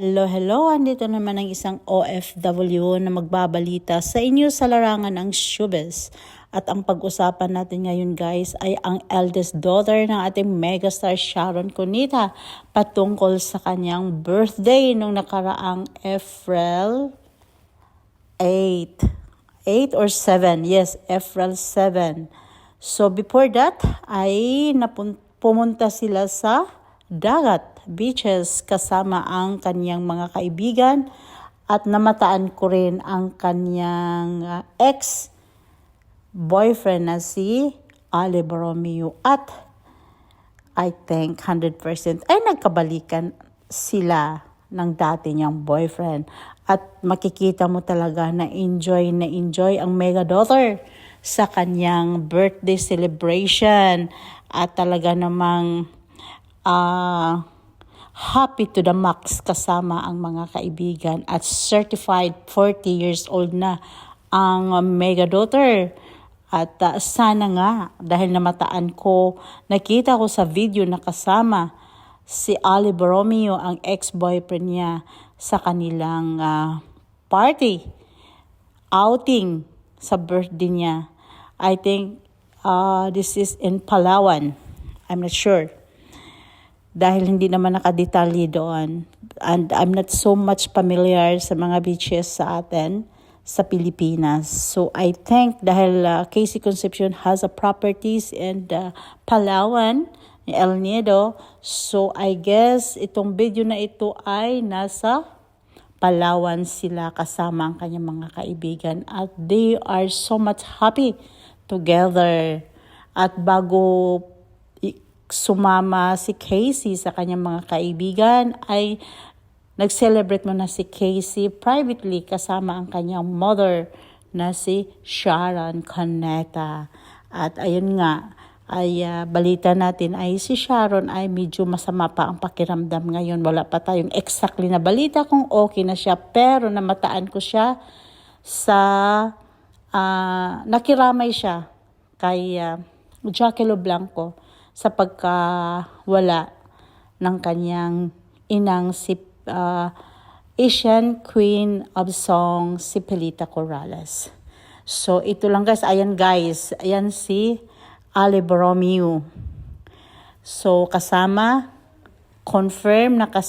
Hello, hello! Andito naman ang isang OFW na magbabalita sa inyo sa larangan ng showbiz. At ang pag-usapan natin ngayon guys ay ang eldest daughter ng ating megastar Sharon Cunita patungkol sa kanyang birthday nung nakaraang April 8. 8 or 7? Yes, April 7. So before that ay pumunta sila sa dagat, beaches, kasama ang kanyang mga kaibigan at namataan ko rin ang kanyang ex-boyfriend na si Oliver Romeo at I think 100% ay nagkabalikan sila ng dati niyang boyfriend at makikita mo talaga na enjoy ang mega daughter sa kanyang birthday celebration at talaga namang happy to the max kasama ang mga kaibigan at certified 40 years old na ang mega daughter. At sana nga dahil namataan ko, nakita ko sa video na kasama si Oliver Romeo, ang ex-boyfriend niya sa kanilang party, outing sa birthday niya. I think this is in Palawan. I'm not sure. Dahil hindi naman nakadetalye doon. And I'm not so much familiar sa mga beaches sa atin sa Pilipinas. So I think dahil KC Concepcion has a properties in Palawan, El Nido. So I guess itong video na ito ay nasa Palawan sila kasama ang kanyang mga kaibigan. At they are so much happy together. At bago sumama si Casey sa kanyang mga kaibigan ay nag-celebrate mo na si Casey privately kasama ang kanyang mother na si Sharon Cunita. At ayun nga, ay balita natin ay si Sharon ay medyo masama pa ang pakiramdam ngayon. Wala pa tayong exactly na balita kung okay na siya, pero namataan ko siya sa nakiramay siya kay Jackie Lo Blanco sa pagkawala ng kanyang inang si Asian Queen of Song si Pilita Corrales. So ito lang guys, ayan si Oliver Romeo. So kasama, confirm na kasama